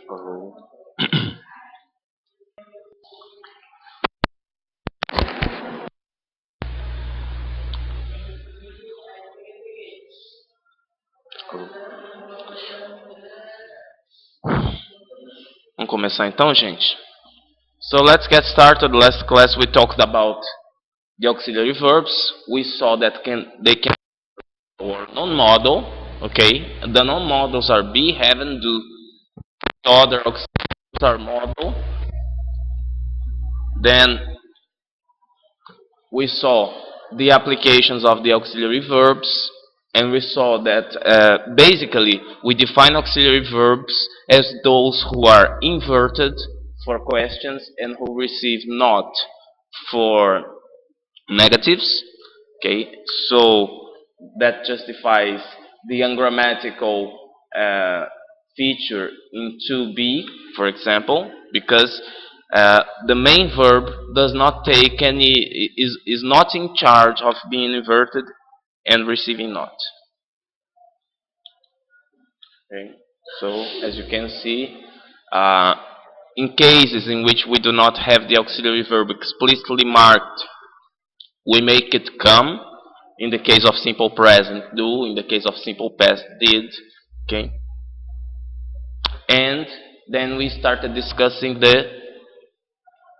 Oh. Vamos começar então, gente? So let's get started. Last class we talked about the auxiliary verbs. We saw that they can or non-model. Okay, the non-models are be, have, and do. The other auxiliaries are model. Then we saw the applications of the auxiliary verbs, and we saw that basically we define auxiliary verbs as those who are inverted for questions and who receive not for negatives. Okay, so that justifies the ungrammatical feature in 2b, for example, because the main verb does not take any is not in charge of being inverted and receiving not. Okay, so as you can see, in cases in which we do not have the auxiliary verb explicitly marked, we make it come. In the case of simple present, do. In the case of simple past, did. Okay. And then we started discussing the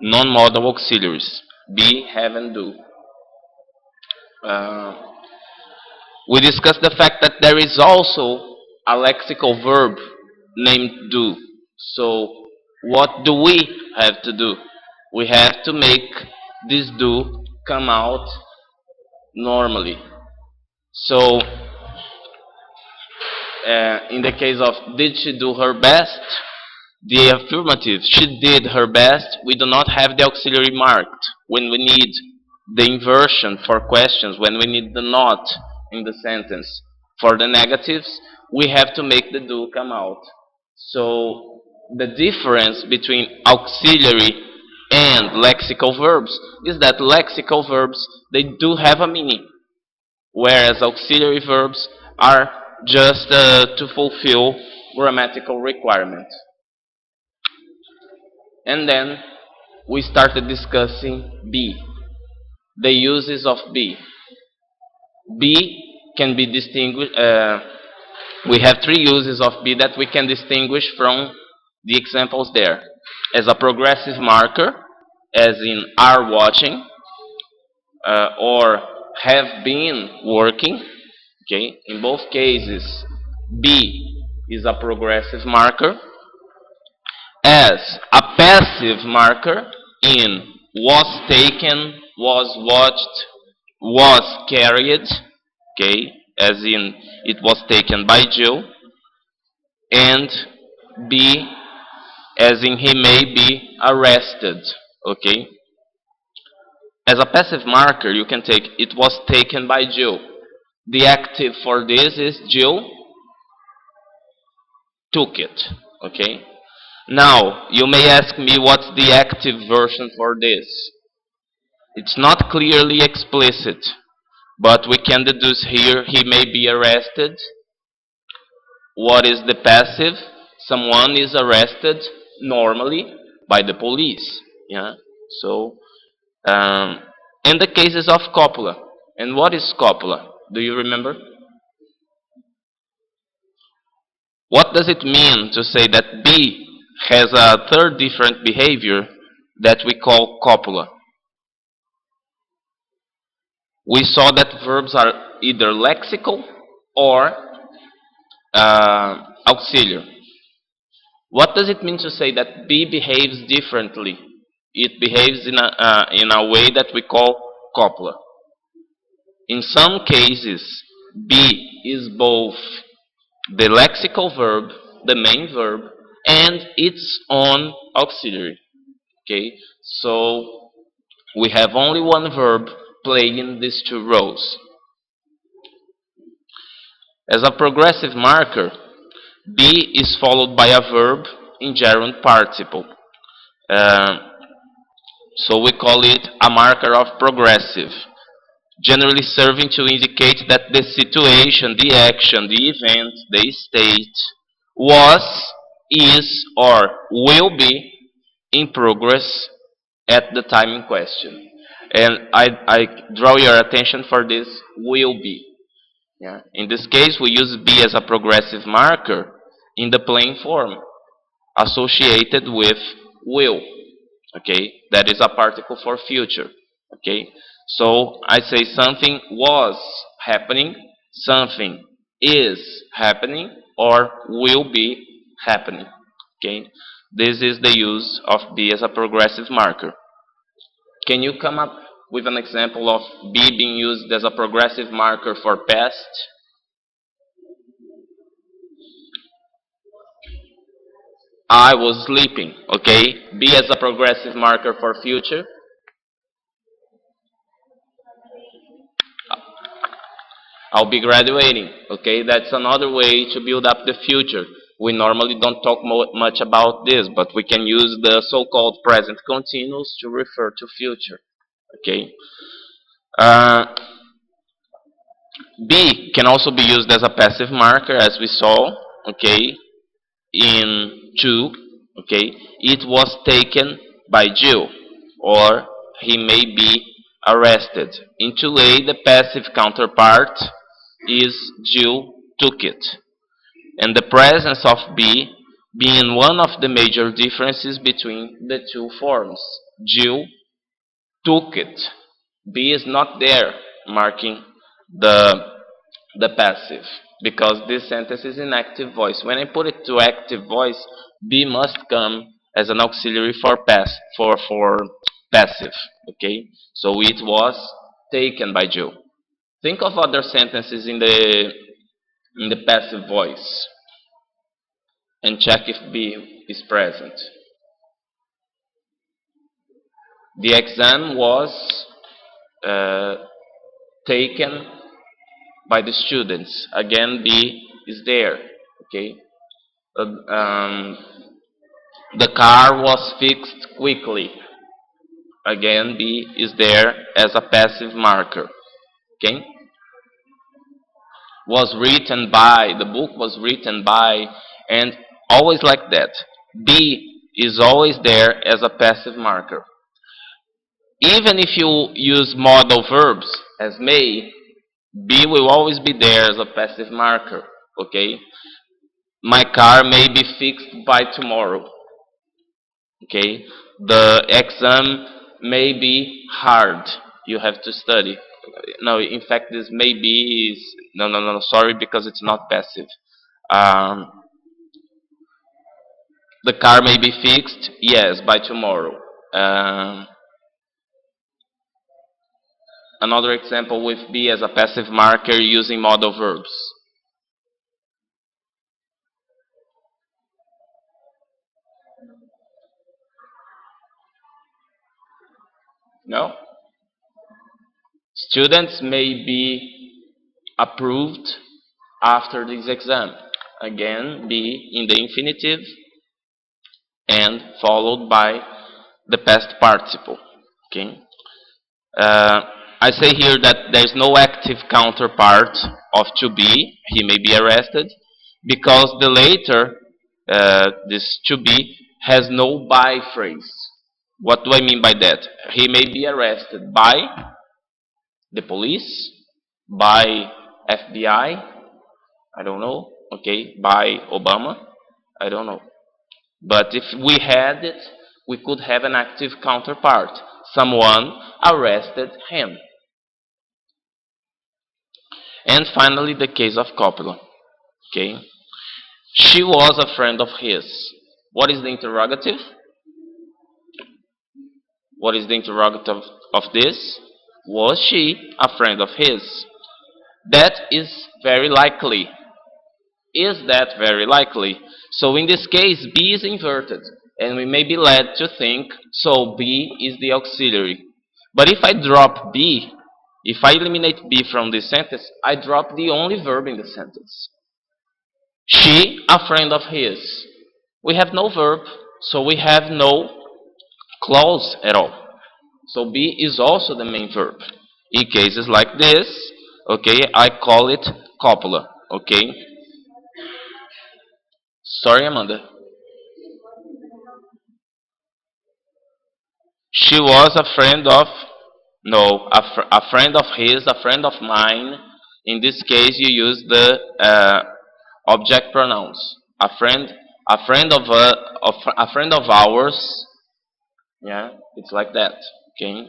non-modal auxiliaries, be, have, and do. We discussed the fact that there is also a lexical verb named do. So what do we have to do? We have to make this do come out normally. So in the case of did she do her best, the affirmative, she did her best, we do not have the auxiliary marked. When we need the inversion for questions, when we need the not in the sentence for the negatives, we have to make the do come out. So the difference between auxiliary and lexical verbs is that lexical verbs, they do have a meaning, whereas auxiliary verbs are just to fulfill grammatical requirements. And then we started discussing be, the uses of be. Be can be distinguished. We have three uses of be that we can distinguish from the examples there: as a progressive marker, as in are watching, or have been working. Okay, in both cases, be is a progressive marker. As a passive marker in was taken, was watched, was carried, okay, as in it was taken by Jill, and be as in he may be arrested, okay. As a passive marker, you can take it was taken by Jill. The active for this is Jill took it, okay. Now, you may ask me what's the active version for this. It's not clearly explicit, but we can deduce here he may be arrested. What is the passive? Someone is arrested normally by the police. Yeah. So, in the cases of copula, and what is copula? Do you remember? What does it mean to say that be has a third different behavior that we call copula? We saw that verbs are either lexical or auxiliary. What does it mean to say that be behaves differently? It behaves in a way that we call copula. In some cases, be is both the lexical verb, the main verb, and its own auxiliary. Okay, so we have only one verb playing these two roles. As a progressive marker, be is followed by a verb in gerund participle. So we call it a marker of progressive. generally serving to indicate that the situation, the action, the event, the state was, is, or will be in progress at the time in question. And I draw your attention for this will be. Yeah. In this case, we use be as a progressive marker in the plain form associated with will. Okay, that is a particle for future. Okay, so I say something was happening, something is happening, or will be happening. Okay, this is the use of be as a progressive marker. Can you come up with an example of be being used as a progressive marker for past? I was sleeping. Okay, be as a progressive marker for future. I'll be graduating. Okay, that's another way to build up the future. We normally don't talk much about this, but we can use the so-called present continuous to refer to future. Okay. Uh, be can also be used as a passive marker, as we saw. Okay, in to. Okay, it was taken by Jill, or he may be arrested. In to A, the passive counterpart is Jill took it. And the presence of be being one of the major differences between the two forms. Jill took it. Be is not there, marking the passive, because this sentence is in active voice. When I put it to active voice, be must come as an auxiliary for for passive. Okay, so it was taken by Jill. Think of other sentences in the passive voice and check if be is present. The exam was uh, taken by the students. Again, be is there. Okay. Um, the car was fixed quickly. Again, be is there as a passive marker. Okay. Was written by, the book was written by, and always like that. Be is always there as a passive marker. Even if you use modal verbs as may, be will always be there as a passive marker. Okay? My car may be fixed by tomorrow. Okay? The exam may be hard. You have to study. No, in fact, this may be is no. Sorry, because it's not passive. Um, the car may be fixed. Yes, by tomorrow. Another example with be as a passive marker using modal verbs. No? Students may be approved after this exam. Again, be in the infinitive and followed by the past participle. Okay. Uh, I say here that there is no active counterpart of to be. He may be arrested because the later, this to be, has no by phrase. What do I mean by that? He may be arrested by the police, by FBI, I don't know, okay, by Obama, I don't know. But if we had it, we could have an active counterpart. Someone arrested him. And finally, the case of copula. Okay, she was a friend of his. What is the interrogative? What is the interrogative of this? Was she a friend of his? That is very likely. Is that very likely? So in this case, be is inverted, and we may be led to think, so be is the auxiliary. But if I drop be, if I eliminate be from this sentence, I drop the only verb in the sentence. She, a friend of his. We have no verb, so we have no clause at all. So be is also the main verb. In cases like this, okay, I call it copula, okay? Sorry, Amanda. She was a friend of, no, a friend of his, a friend of mine. In this case, you use the object pronouns. A friend a friend of ours. Yeah, it's like that. Okay.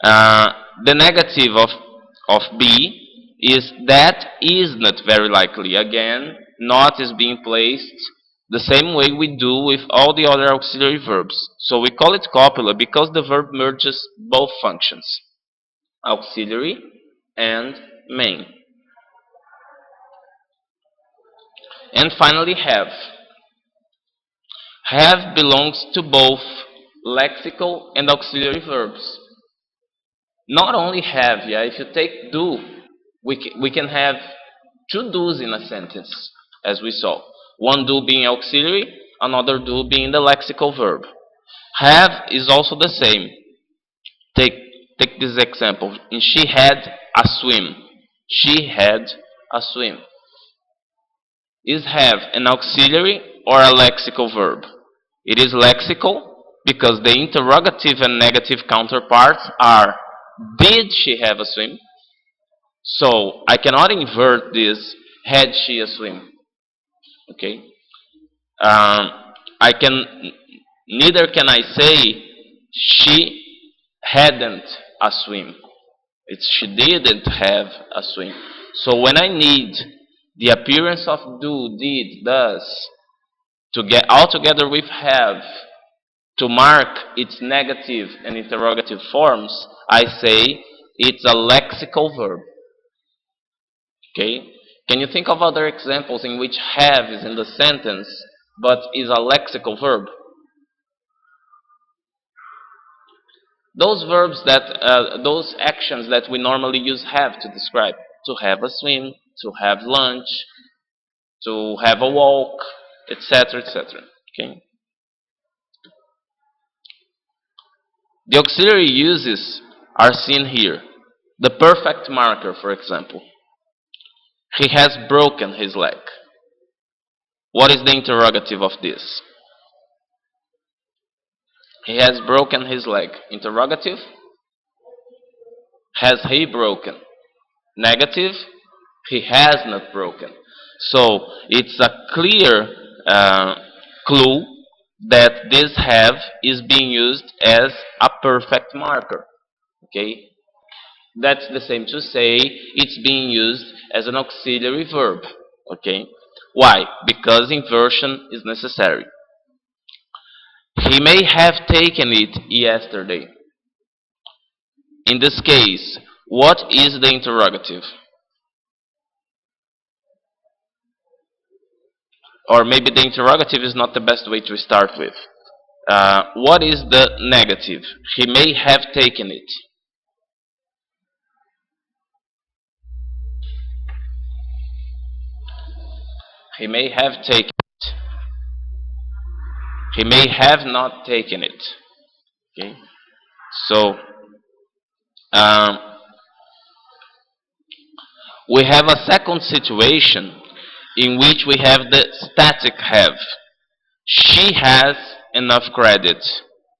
Uh, the negative of B is that is not very likely. Again, not is being placed the same way we do with all the other auxiliary verbs. So we call it copula because the verb merges both functions, auxiliary and main. And finally, have. Have belongs to both lexical and auxiliary verbs. Not only have, yeah, if you take do, we can have two do's in a sentence, as we saw. One do being auxiliary, another do being the lexical verb. Have is also the same. Take, take this example. She had a swim. She had a swim. Is have an auxiliary or a lexical verb? It is lexical because the interrogative and negative counterparts are did she have a swim? So I cannot invert this had she a swim. Okay? Um, I can neither can I say she hadn't a swim. It's she didn't have a swim. So when I need the appearance of do, did, does to get all together with have to mark its negative and interrogative forms, I say it's a lexical verb. Okay? Can you think of other examples in which have is in the sentence but is a lexical verb? Those verbs those actions that we normally use have to describe. To have a swim, to have lunch, to have a walk, etc., etc. Okay? The auxiliary uses are seen here. The perfect marker, for example. He has broken his leg. What is the interrogative of this? He has broken his leg. Interrogative. Has he broken? Negative. He has not broken. So it's a clear clue that this have is being used as a perfect marker. Okay? That's the same to say it's being used as an auxiliary verb. Okay? Why? Because inversion is necessary. He may have taken it yesterday. In this case, what is the interrogative? Or maybe the interrogative is not the best way to start with. What is the negative? He may have taken it. He may have taken it. He may have not taken it. Okay? So, um, we have a second situation in which we have the static have. She has enough credit,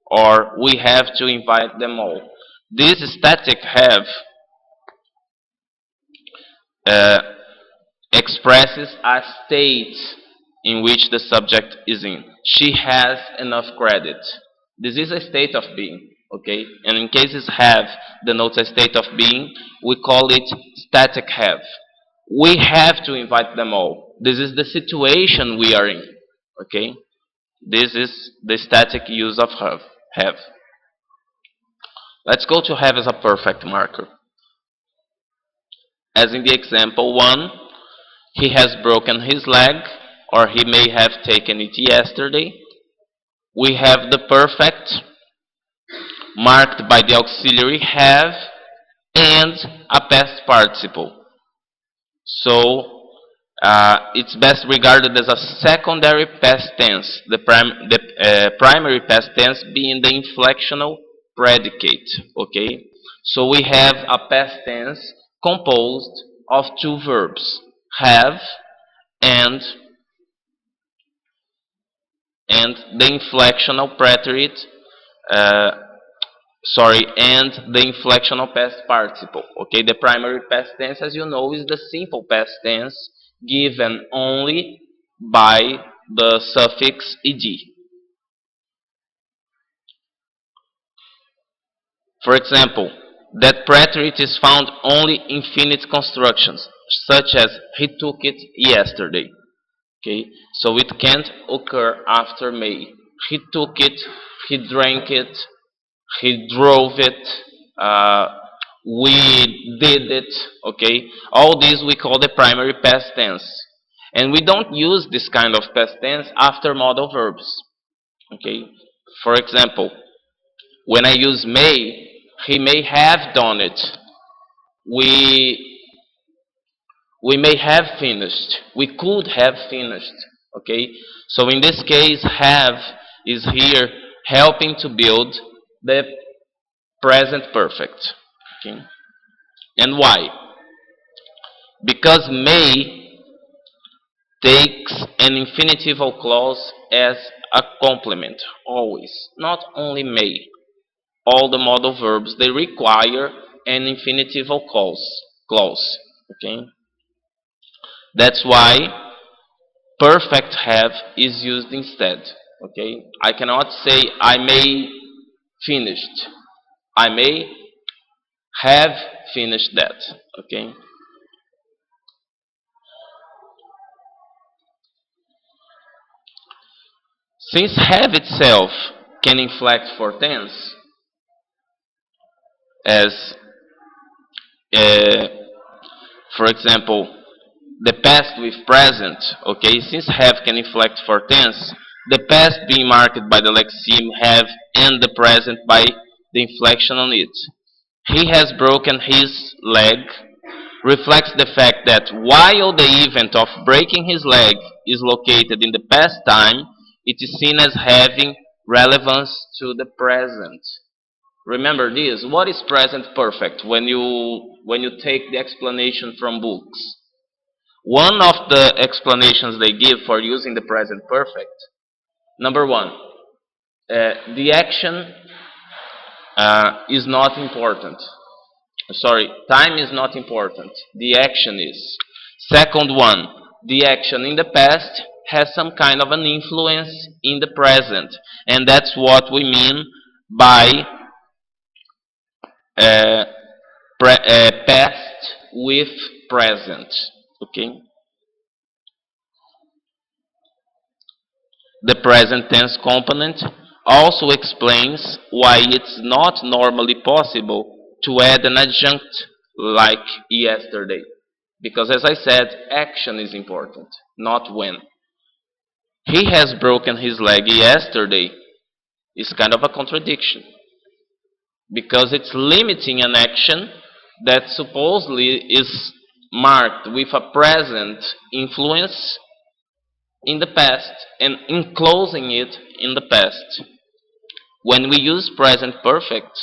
or we have to invite them all. This static have uh, expresses a state in which the subject is in. She has enough credit. This is a state of being, okay? And in cases have denotes a state of being, we call it static have. We have to invite them all. This is the situation we are in, okay? This is the static use of have. Let's go to have as a perfect marker. As in the example 1, he has broken his leg, or he may have taken it yesterday. We have the perfect marked by the auxiliary have and a past participle. So it's best regarded as a secondary past tense, the primary past tense being the inflectional predicate. Okay, So we have a past tense composed of two verbs, have and the inflectional preterite, uh, and the inflectional past participle. Okay, the primary past tense, as you know, is the simple past tense given only by the suffix ed. For example, that preterite is found only in finite constructions, such as he took it yesterday. Okay, so it can't occur after may. He took it, he drank it, he drove it, we did it. Okay, all these we call the primary past tense, and we don't use this kind of past tense after modal verbs. Okay, for example, when I use may, he may have done it. We we may have finished. We could have finished. Okay? So in this case, have is here helping to build the present perfect. Okay? And why? Because may takes an infinitival clause as a complement, always. Not only may. All the modal verbs, they require an infinitival clause. Okay? That's why perfect have is used instead. Okay, I cannot say I may finished. I may have finished that. Okay, since have itself can inflect for tense, as uh, for example, the past with present. Okay, since have can inflect for tense, the past being marked by the lexeme have and the present by the inflection on it. He has broken his leg reflects the fact that while the event of breaking his leg is located in the past time, it is seen as having relevance to the present. Remember this. What is present perfect when you take the explanation from books? One of the explanations they give for using the present perfect, number one, the action is not important. Sorry, time is not important. The action is. Second one, the action in the past has some kind of an influence in the present, and that's what we mean by uh, past with present. Okay, the present tense component also explains why it's not normally possible to add an adjunct like yesterday. Because as I said, action is important, not when. He has broken his leg yesterday is kind of a contradiction. Because it's limiting an action that supposedly is marked with a present influence in the past and enclosing it in the past. When we use present perfect,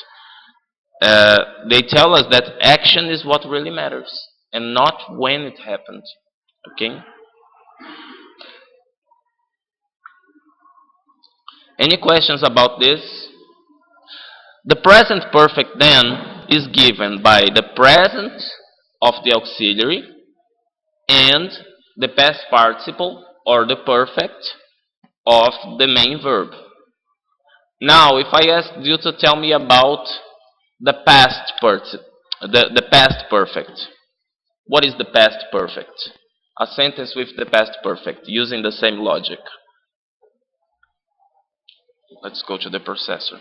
they tell us that action is what really matters and not when it happened. Okay? Any questions about this? The present perfect then is given by the present of the auxiliary and the past participle or the perfect of the main verb. Now, if I asked you to tell me about the the past perfect, what is the past perfect? A sentence with the past perfect using the same logic. Let's go to the processor.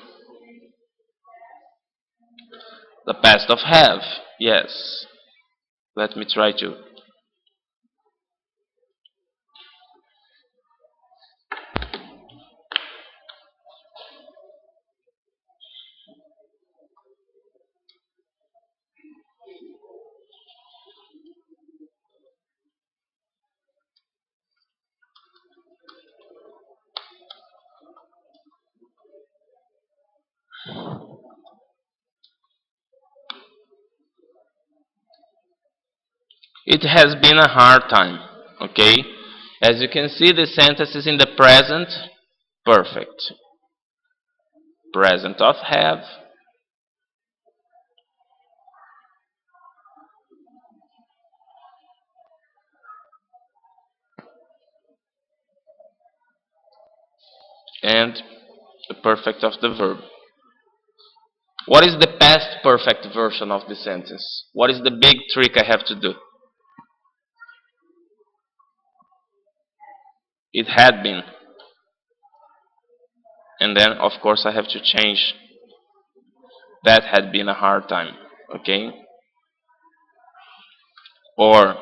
The past of have, yes. Let me try to. It has been a hard time. Okay? As you can see, the sentence is in the present perfect. Present of have. And the perfect of the verb. What is the past perfect version of the sentence? What is the big trick I have to do? It had been. And then, of course, I have to change. That had been a hard time. Okay? Or,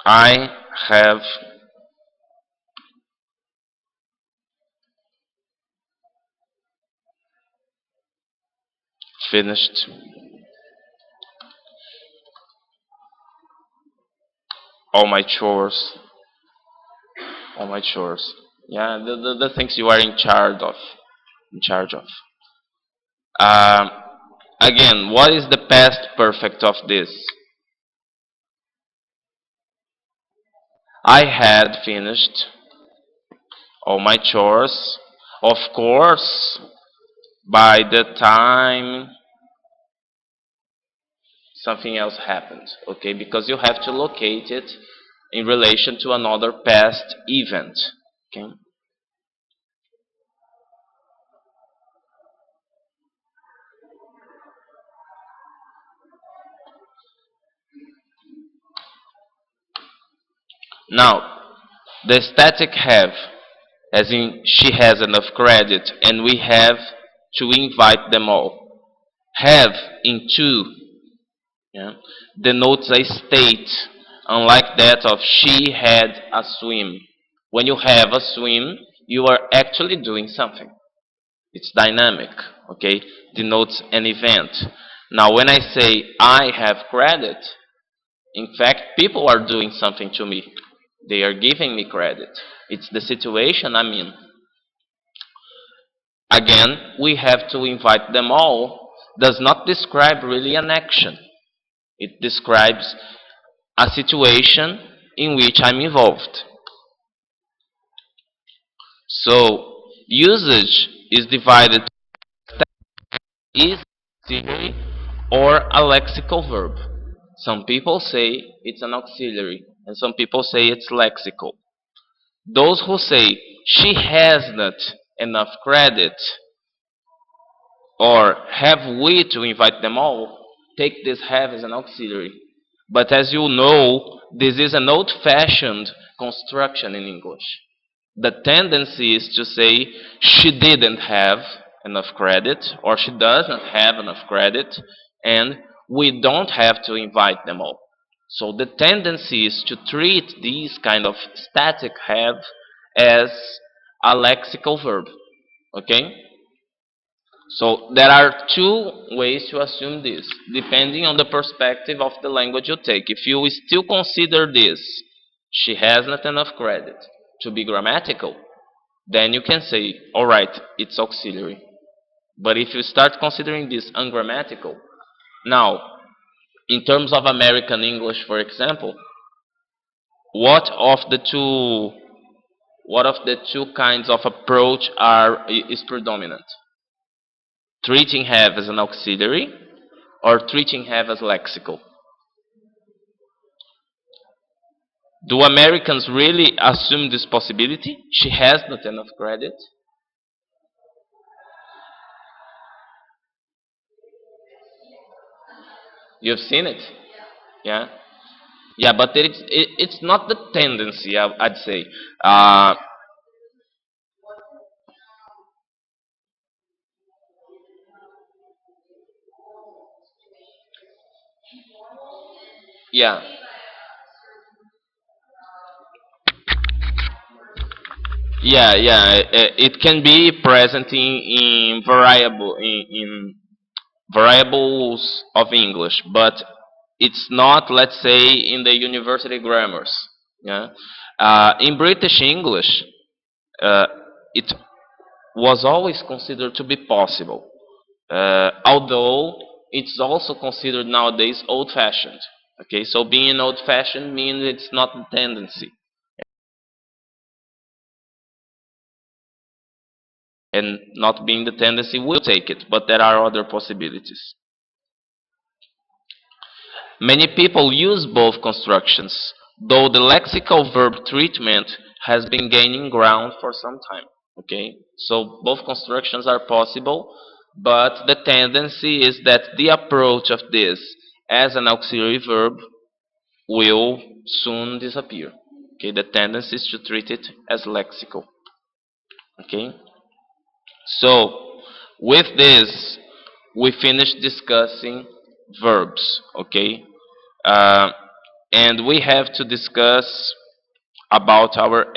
I have finished all my chores. All my chores. Yeah, the things you are in charge of. In charge of. Um, Again, what is the past perfect of this? I had finished all my chores. Of course, by the time something else happened, okay? Because you have to locate it in relation to another past event, okay? Now, the static have, as in she has enough credit, and we have to invite them all. Have in to, yeah, denotes a state, unlike that of she had a swim. When you have a swim, you are actually doing something. It's dynamic, okay? Denotes an event. Now, when I say I have credit, in fact, people are doing something to me. They are giving me credit. It's the situation I'm in. Again, we have to invite them all. Does not describe really an action. It describes a situation in which I'm involved. So, usage is divided is auxiliary or a lexical verb. Some people say it's an auxiliary, and some people say it's lexical. Those who say she has not enough credit, or have we to invite them all, take this have as an auxiliary. But as you know, this is an old-fashioned construction in English. The tendency is to say she didn't have enough credit, or she does not have enough credit, and we don't have to invite them all. So the tendency is to treat these kind of static have as a lexical verb. Okay? So there are two ways to assume this, depending on the perspective of the language you take. If you still consider this, she has not enough credit, to be grammatical, then you can say, alright, it's auxiliary. But if you start considering this ungrammatical, now, in terms of American English, for example, what of the two kinds of approach is predominant? Treating have as an auxiliary or treating have as lexical? Do Americans really assume this possibility? She has not enough credit. You've seen it, yeah, yeah, but it's not the tendency. I'd say, uh, yeah, yeah. It can be present in in variables of English, but it's not, let's say, in the university grammars. Yeah, in British English, uh, it was always considered to be possible, although it's also considered nowadays old-fashioned. Okay, so being old-fashioned means it's not a tendency, and not being the tendency will take it, but there are other possibilities. Many people use both constructions, though the lexical verb treatment has been gaining ground for some time. Okay, so both constructions are possible, but the tendency is that the approach of this as an auxiliary verb will soon disappear. Okay, the tendency is to treat it as lexical. Okay, so with this, we finished discussing verbs. Okay, uh, and we have to discuss about our